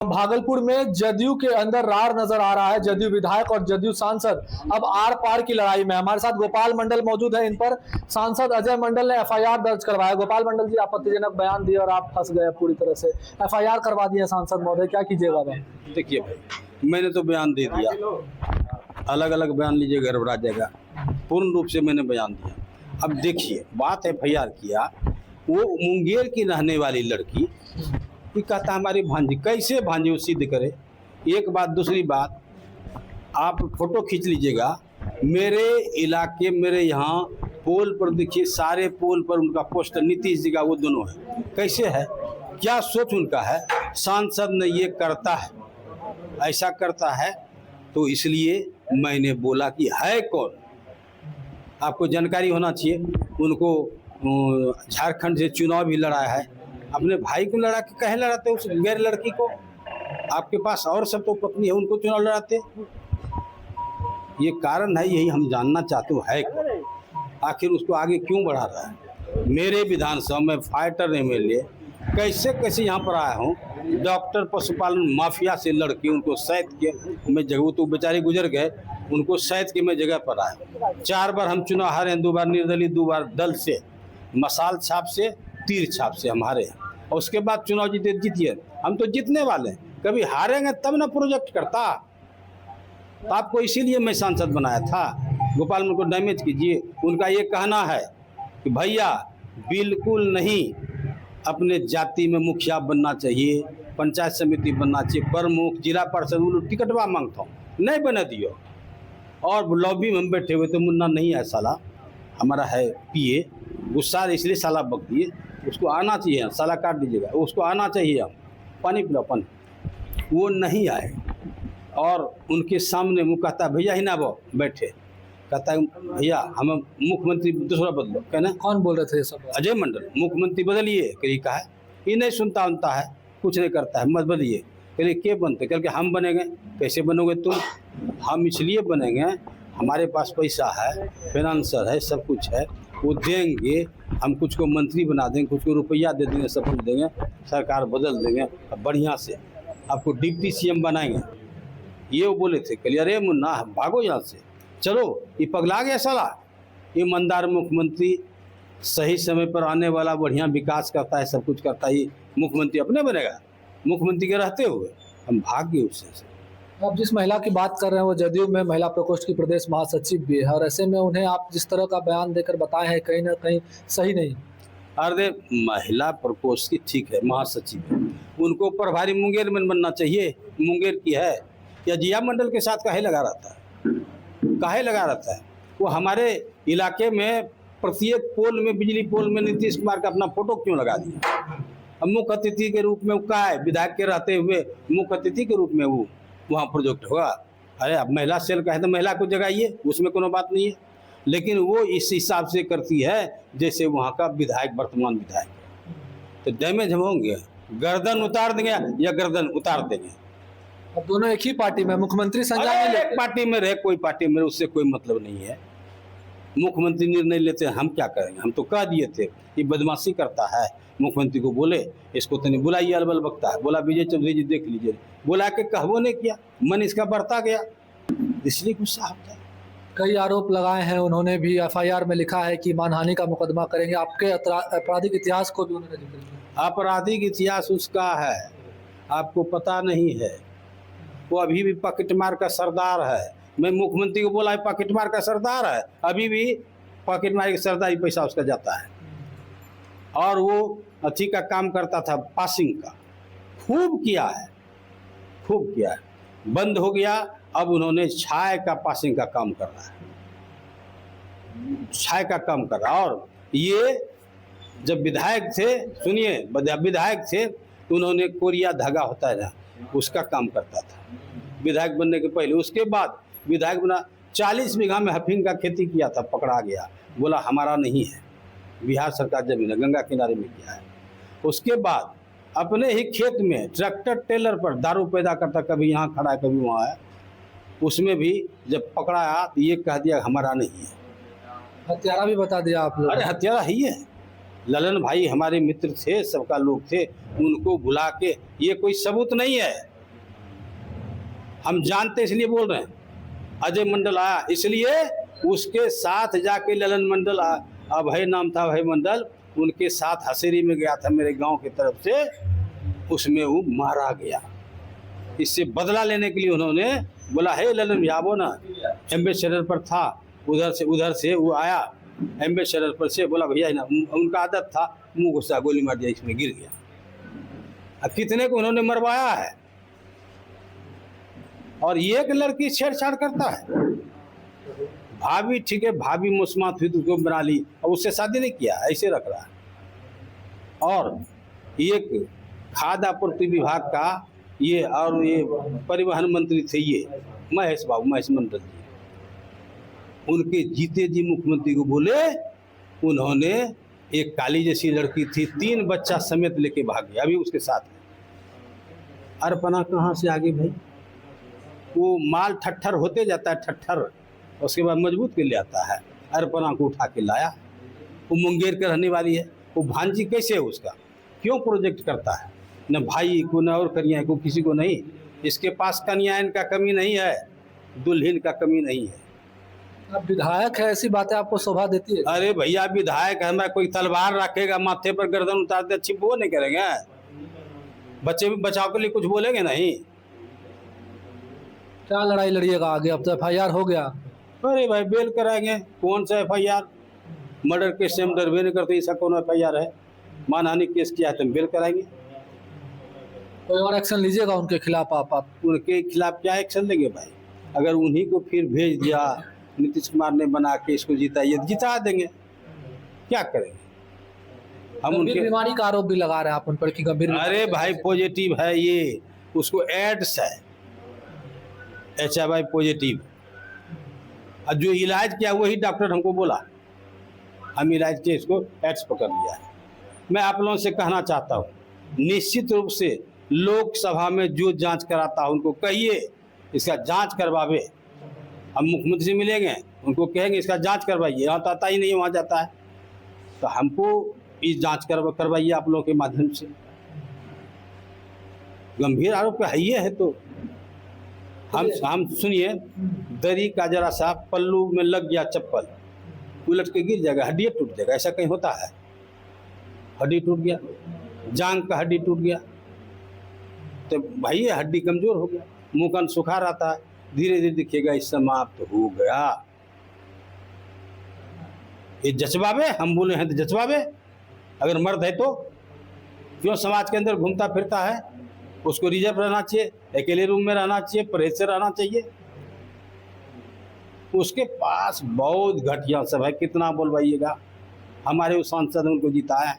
भागलपुर में जदयू के अंदर रार नजर आ रहा है। जदयू विधायक और जदयू सांसद अब आर पार की लड़ाई में। हमारे साथ गोपाल मंडल मौजूद है। इन पर सांसद अजय मंडल ने एफआईआर दर्ज करवाया। गोपाल मंडल जी, आपत्तिजनक बयान दिए और आप फंस गए पूरी तरह से। एफआईआर करवा दिए सांसद महोदय, क्या कीजिएगा? देखिए भाई, मैंने तो बयान दे दिया, अलग अलग बयान लीजिए गड़बड़ा जाएगा। पूर्ण रूप से मैंने बयान दिया। अब देखिए, बात एफआईआर किया, वो मुंगेर की रहने वाली लड़की ये कहता हमारी भांजी, कैसे भांजी वो सिद्ध करे? एक बात। दूसरी बात, आप फोटो खींच लीजिएगा, मेरे इलाके, मेरे यहाँ पोल पर देखिए, सारे पोल पर उनका पोस्टर नीतीश जी का वो दोनों है। कैसे है? क्या सोच उनका है? सांसद ने ये करता है, ऐसा करता है, तो इसलिए मैंने बोला कि है कौन, आपको जानकारी होना चाहिए। उनको झारखंड से चुनाव भी लड़ा है, अपने भाई को लड़ा के कहे लड़ाते उस गैर लड़की को? आपके पास और सब तो पत्नी है, उनको चुनाव लड़ाते? ये कारण है, यही हम जानना चाहते है कौन, आखिर उसको आगे क्यों बढ़ा रहा है? मेरे विधानसभा में फाइटर एमएलए कैसे कैसे यहाँ पर आया हूँ, डॉक्टर पशुपालन माफिया से लड़के उनको सैद के मैं जगह, वो तो बेचारे गुजर गए, उनको सैद के मैं जगह पर आया। 4 बार हम चुनाव हारे हैं, 2 बार निर्दलीय, 2 बार दल से, मसाल छाप से, तीर छाप से हम हारे हैं। और उसके बाद चुनाव जीतिए, हम तो जीतने वाले हैं। कभी हारेंगे तब ना प्रोजेक्ट करता। तो आपको इसीलिए मैं सांसद बनाया था। गोपाल मंडल को डैमेज कीजिए। उनका ये कहना है कि भैया बिल्कुल नहीं, अपने जाति में मुखिया बनना चाहिए, पंचायत समिति बनना चाहिए, प्रमुख, जिला परिषद, टिकटवा मांगता हूँ, नहीं बना दियो। और लॉबी में हम बैठे हुए तो मुन्ना नहीं है साला, हमारा है पीए, गुस्सा इसलिए साला बक दिए। उसको आना चाहिए, साला काट दीजिएगा, उसको आना चाहिए। हम पानी पिलाओ पानी, वो नहीं आए। और उनके सामने मुँह कहता है भैया ही ना वो बैठे, कहता है भैया हम मुख्यमंत्री दूसरा बदलो। कहना कौन बोल रहे थे ये सब? अजय मंडल, मुख्यमंत्री बदलिए। कहीं कहा है, ये नहीं सुनता उनता है, कुछ नहीं करता है, मत बदलिए। कहिए के बनते? कल के हम बनेंगे। कैसे बनोगे तुम? हम इसलिए बनेंगे, हमारे पास पैसा है, फाइनेंसर है, सब कुछ है, वो देंगे। हम कुछ को मंत्री बना देंगे, कुछ को रुपया दे देंगे, सब कुछ देंगे, सरकार बदल देंगे, बढ़िया से आपको डिप्टी सीएम बनाएंगे। ये वो बोले थे। कल अरे मुन्ना भागो यहाँ से, चलो, ये पगला गया साला। ईमानदार मुख्यमंत्री, सही समय पर आने वाला, बढ़िया विकास करता है, सब कुछ करता है, ये मुख्यमंत्री अपने बनेगा? मुख्यमंत्री के रहते हुए हम भाग गए उससे। आप जिस महिला की बात कर रहे हैं वो जदयू में महिला प्रकोष्ठ की प्रदेश महासचिव भी है, और ऐसे में उन्हें आप जिस तरह का बयान देकर बताए हैं, कहीं ना कहीं सही नहीं। अरे महिला प्रकोष्ठ की ठीक है, महासचिव है, उनको प्रभारी मुंगेर में बनना चाहिए। मुंगेर की है, या जिया मंडल के साथ काहे लगा रहता है? काहे लगा रहता है? वो हमारे इलाके में प्रत्येक पोल में, बिजली पोल में नीतीश कुमार का अपना फोटो क्यों लगा दिया? अब मुख्य अतिथि के रूप में वो का है, विधायक के रहते हुए मुख्य अतिथि के रूप में वो वहाँ प्रोजेक्ट होगा। अरे अब महिला सेल का है तो महिला को जगाइए, उसमें कोनो बात नहीं है। लेकिन वो इस हिसाब से करती है जैसे वहाँ का विधायक वर्तमान विधायक है। तो डैमेज हम होंगे, गर्दन उतार देंगे या गर्दन उतार देंगे। अब दोनों एक ही पार्टी में, मुख्यमंत्री संज्ञान एक पार्टी में रहे, कोई पार्टी में, उससे कोई मतलब नहीं है। मुख्यमंत्री निर्णय लेते हैं, हम क्या करेंगे? हम तो कह दिए थे ये बदमाशी करता है। मुख्यमंत्री को बोले इसको तो नहीं बुलाइए, अलबल बकता है। बोला विजय चौधरी जी देख लीजिए, बोला के कहवो नहीं किया, मन इसका बढ़ता गया, इसलिए गुस्सा होता है। कई आरोप लगाए हैं उन्होंने भी। एफआईआर में लिखा है कि मानहानि का मुकदमा करेंगे। आपके आपराधिक इतिहास को भी उन्होंने जिक्र किया। आपराधिक इतिहास उसका है, आपको पता नहीं है। वो अभी भी पॉकेटमार का सरदार है। मैं मुख्यमंत्री को बोला पॉकेटमार का सरदार है, अभी भी पॉकेटमार के सरदारी पैसा उसका जाता है। और वो अच्छी का काम करता था, पासिंग का खूब किया है, खूब किया है। बंद हो गया, अब उन्होंने छाय का पासिंग का काम कर रहा है, छाय का काम कर रहा है। और ये जब विधायक थे, सुनिए, विधायक थे तो उन्होंने कोरिया धागा होता है ना, उसका काम करता था विधायक बनने के पहले। उसके बाद विधायक बना, 40 बीघा में अफीम का खेती किया था, पकड़ा गया, बोला हमारा नहीं है, बिहार सरकार जमीन है, गंगा किनारे में किया है। उसके बाद अपने ही खेत में ट्रैक्टर टेलर पर दारू पैदा करता, कभी यहाँ खड़ा है कभी वहाँ है, उसमें भी जब पकड़ाया तो ये कह दिया हमारा नहीं है। हत्यारा भी बता दिया आप लोग। अरे हत्यारा ही है, ललन भाई हमारे मित्र थे, सबका लोग थे, उनको बुला के, ये कोई सबूत नहीं है। हम जानते इसलिए बोल रहे हैं। अजय मंडल आया इसलिए उसके साथ जाके ललन मंडल अभय नाम था, अभय मंडल, उनके साथ हसेरी में गया था मेरे गांव की तरफ से, उसमें वो मारा गया। इससे बदला लेने के लिए उन्होंने बोला, हे ललन जाबो ना, एम्बेसडर पर था, उधर से वो आया एम्बेसडर पर से, बोला भैया ना, उनका आदत था मुंह घुसा, गोली मार दिया, इसमें गिर गया। अब कितने को उन्होंने मरवाया है। और ये एक लड़की छेड़छाड़ करता है। भाभी ठीक है, भाभी मुस्मात हुई तो उसको बना ली और उससे शादी नहीं किया, ऐसे रख रहा है। और एक खाद्य आपूर्ति विभाग का ये और ये परिवहन मंत्री थे ये महेश मंडल जी, उनके जीते जी मुख्यमंत्री को बोले, उन्होंने एक काली जैसी लड़की थी, 3 बच्चा समेत लेके भाग गया, अभी उसके साथ है। अर्पणा कहाँ से आगे भाई, वो माल ठट्ठर होते जाता है, ठट्ठर उसके बाद मजबूत के ले आता है। अर्पणा को उठा के लाया, वो मुंगेर के रहने वाली है, वो भांजी कैसे है उसका, क्यों प्रोजेक्ट करता है, न भाई को न और कन्या को, किसी को नहीं। इसके पास कन्यायन का कमी नहीं है, दुल्हन का कमी नहीं है। अब विधायक है, ऐसी बातें आपको शोभा देती है? अरे भैया विधायक है, मैं कोई तलवार रखेगा माथे पर, गर्दन उतार दे, अच्छी वो नहीं करेंगे। बच्चे भी बचाव के लिए कुछ बोलेंगे नहीं। क्या लड़ाई लड़िएगा आगे? अब तो FIR हो गया। अरे भाई बेल कराएंगे, कौन सा FIR, मर्डर केस से हम डरबे नहीं करते, ऐसा कौन FIR है, मानहानि केस किया है तो हम बेल कराएंगे। कोई और एक्शन लीजिएगा उनके खिलाफ? आप उनके खिलाफ क्या एक्शन लेंगे भाई? अगर उन्हीं को फिर भेज दिया नीतीश कुमार ने बना के इसको जिता देंगे, क्या करेंगे हम? उनके बीमारी का आरोप भी लगा रहे हैं आप उन पर कि गंभीर। अरे भाई पॉजिटिव है ये, उसको एड्स है, HIV पॉजिटिव। और जो इलाज किया वही डॉक्टर हमको बोला, हम इलाज किए, इसको एड्स पकड़ लिया है। मैं आप लोगों से कहना चाहता हूँ, निश्चित रूप से लोकसभा में जो जांच कराता है उनको कहिए इसका जांच करवावे। हम मुख्यमंत्री से मिलेंगे, उनको कहेंगे इसका जांच करवाइए, यहाँ तो आता ही नहीं है, वहाँ जाता है। तो हमको इस जांच करवाइए आप लोगों के माध्यम से। गंभीर आरोप है ये है तो हम सुनिए, दरी का जरा सा पल्लू में लग गया चप्पल, उलट के गिर जाएगा, हड्डी टूट जाएगा, ऐसा कहीं होता है? हड्डी टूट गया, जांग का हड्डी टूट गया तो भाई ये हड्डी कमजोर हो गया, मुंह कान सुखा रहता है, धीरे धीरे दिखेगा इस समाप्त हो गया। ये जज्बावे, हम बोले हैं तो जज्बावे। अगर मर्द है तो क्यों समाज के अंदर घूमता फिरता है? उसको रिजर्व रहना चाहिए, अकेले रूम में रहना चाहिए, परहेज से रहना चाहिए। उसके पास बहुत घटिया सब है, कितना बोलवाइएगा। हमारे उस सांसद ने उनको जिताया।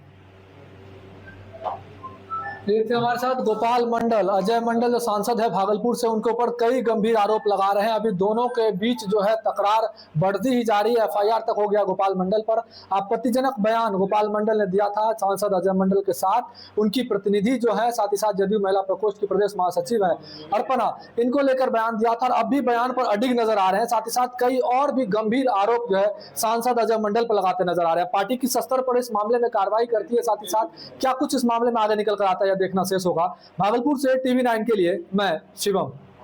फिर से हमारे साथ गोपाल मंडल, अजय मंडल जो सांसद है भागलपुर से, उनके ऊपर कई गंभीर आरोप लगा रहे हैं। अभी दोनों के बीच जो है तकरार बढ़ती ही जा रही है। FIR तक हो गया गोपाल मंडल पर। आपत्तिजनक बयान गोपाल मंडल ने दिया था सांसद अजय मंडल के साथ उनकी प्रतिनिधि जो है, साथ ही साथ जदयू महिला प्रकोष्ठ की प्रदेश महासचिव है अर्पणा, इनको लेकर बयान दिया था और अब भी बयान पर अडिग नजर आ रहे हैं। साथ ही साथ कई और भी गंभीर आरोप जो है सांसद अजय मंडल पर लगाते नजर आ रहे हैं। पार्टी किस स्तर पर इस मामले में कार्रवाई करती है, साथ ही साथ क्या कुछ इस मामले में आगे निकल कर आता है, यह देखना शेष होगा। भागलपुर से TV9 के लिए मैं शिवम।